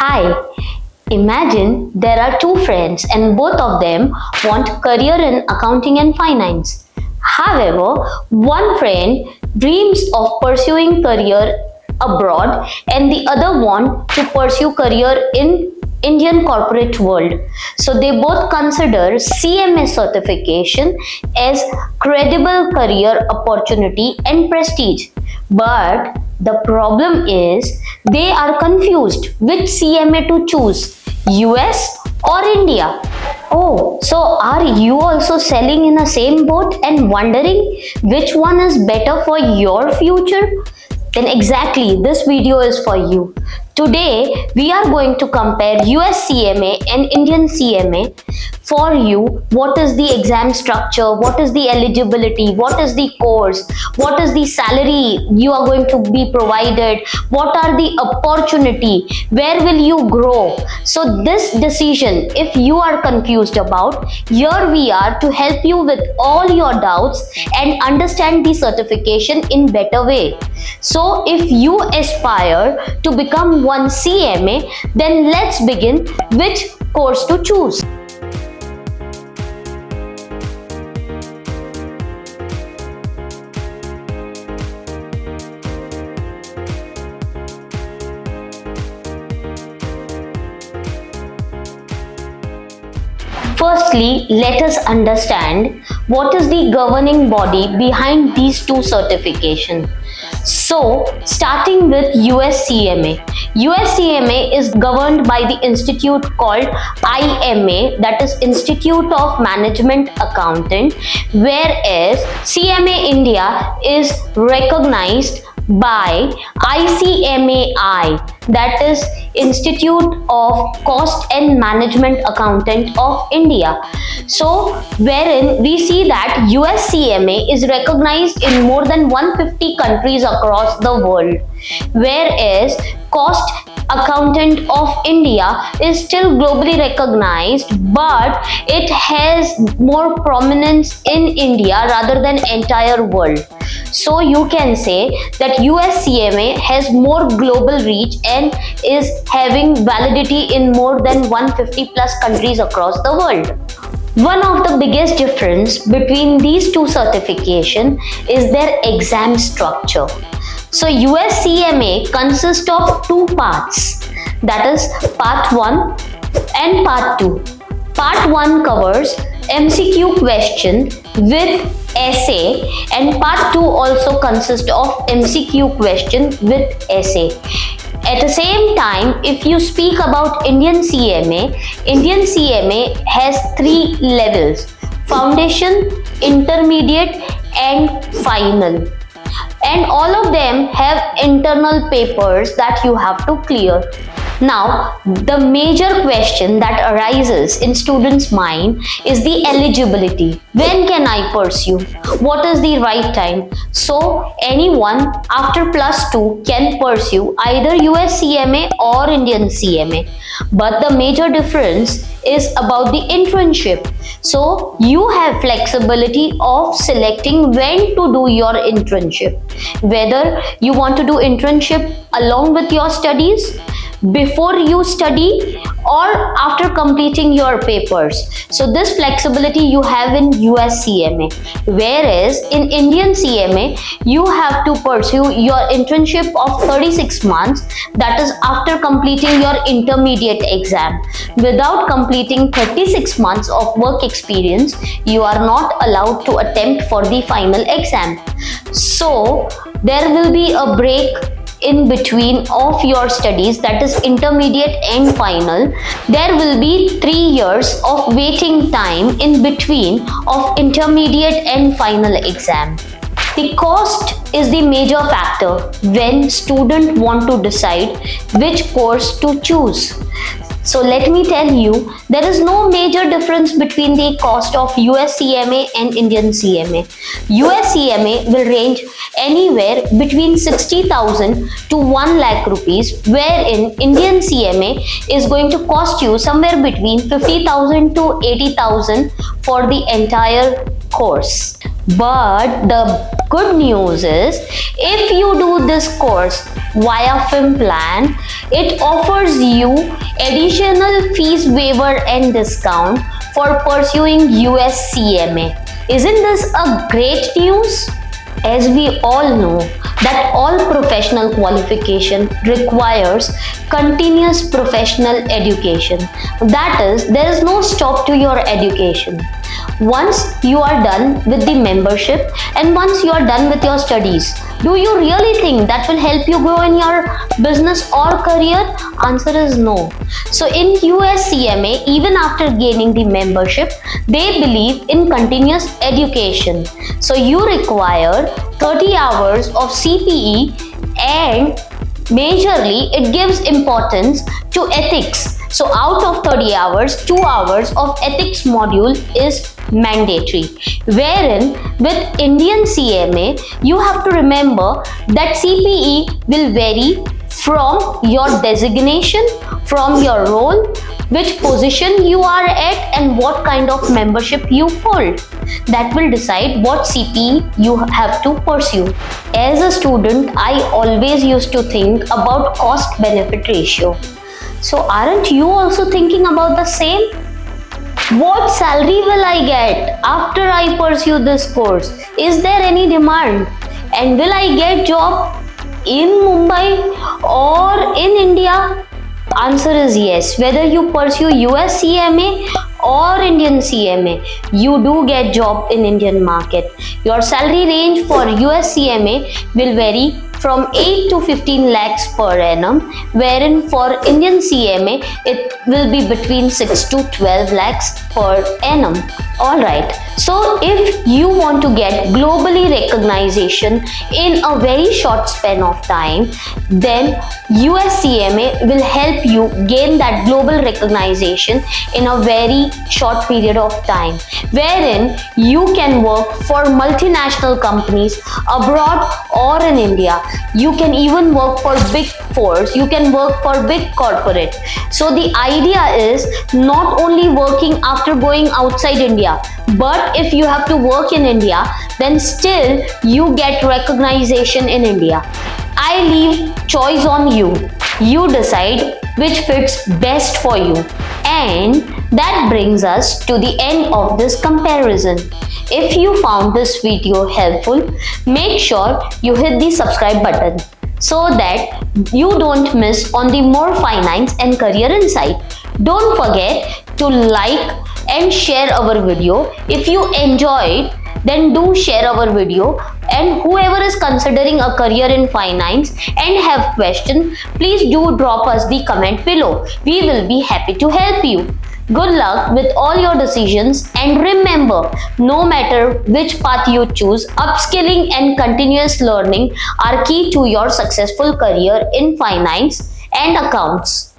Hi, imagine there are two friends and both of them want career in accounting and finance. However, one friend dreams of pursuing career abroad and the other want to pursue career in Indian corporate world. So they both consider CMA certification as credible career opportunity and prestige. But the problem is they are confused which CMA to choose, US or India. Oh, so are you also sailing in the same boat and wondering which one is better for your future? Then exactly this video is for you. Today we are going to compare US CMA and Indian CMA for you. What is the exam structure? What is the eligibility? What is the course? What is the salary you are going to be provided? What are the opportunity? Where will you grow? So this decision, if you are confused about, here we are to help you with all your doubts and understand the certification in better way. So if you aspire to become one CMA, then let's begin which course to choose. Firstly, let us understand what is the governing body behind these two certifications. So, starting with US CMA. US CMA is governed by the institute called IMA, that is Institute of Management Accountant, whereas CMA India is recognized by ICMAI, that is Institute of Cost and Management Accountant of India. So wherein we see that US CMA is recognized in more than 150 countries across the world, whereas Cost Accountant of India is still globally recognized, but it has more prominence in India rather than entire world. So you can say that US CMA has more global reach and is having validity in more than 150 plus countries across the world. One of the biggest difference between these two certifications is their exam structure. So US CMA consists of two parts, that is part 1 and part 2. Part 1 covers MCQ question with essay and part 2 also consists of MCQ question with essay. At the same time, if you speak about Indian CMA has 3 levels: foundation, intermediate and final. And all of them have internal papers that you have to clear. Now, the major question that arises in students' mind is the eligibility. When can I pursue? What is the right time? So, anyone after +2 can pursue either US CMA or Indian CMA. But the major difference is about the internship. So, you have flexibility of selecting when to do your internship. Whether you want to do internship along with your studies, before you study, or after completing your papers. So this flexibility you have in US CMA, whereas in Indian CMA you have to pursue your internship of 36 months, that is after completing your intermediate exam. Without completing 36 months of work experience, you are not allowed to attempt for the final exam. So there will be a break in between of your studies, that is intermediate and final. There will be 3 years of waiting time in between of intermediate and final exam. The cost is the major factor when students want to decide which course to choose. So let me tell you, there is no major difference between the cost of US CMA and Indian CMA. US CMA will range anywhere between 60,000 to 1 lakh rupees, wherein Indian CMA is going to cost you somewhere between 50,000 to 80,000 for the entire course. But the Good news is, if you do this course via FinPlan, it offers you additional fees waiver and discount for pursuing US CMA. Isn't this a great news? As we all know that all professional qualification requires continuous professional education. That is, there is no stop to your education. Once you are done with the membership and once you are done with your studies, do you really think that will help you grow in your business or career? Answer is no. So in US CMA, even after gaining the membership, they believe in continuous education. So you require 30 hours of CPE, and majorly it gives importance to ethics. So out of 30 hours, 2 hours of ethics module is mandatory. Wherein with Indian CMA, you have to remember that CPE will vary from your designation, from your role, which position you are at, and what kind of membership you hold. That will decide what CPE you have to pursue. As a student, I always used to think about cost benefit ratio. So aren't you also thinking about the same? What salary will I get after I pursue this course? Is there any demand? And will I get job in Mumbai or in India? Answer is yes. Whether you pursue US CMA or Indian CMA, you do get job in Indian market. Your salary range for US CMA will vary from 8 to 15 lakhs per annum, wherein for Indian CMA, it will be between 6 to 12 lakhs per annum. Alright, so if you want to get globally recognition in a very short span of time, then US CMA will help you gain that global recognition in a very short period of time, wherein you can work for multinational companies abroad or in India. You can even work for big fours, you can work for big corporate. So the idea is not only working after going outside India, but if you have to work in India, then still you get recognition in India. I leave choice on you. You decide which fits best for you. And that brings us to the end of this comparison. If you found this video helpful, make sure you hit the subscribe button so that you don't miss on the more finance and career insight. Don't forget to like and share our video. If you enjoyed, then do share our video, and whoever is considering a career in finance and have question, please do drop us the comment below. We will be happy to help you. Good luck with all your decisions, and remember, no matter which path you choose, upskilling and continuous learning are key to your successful career in finance and accounts.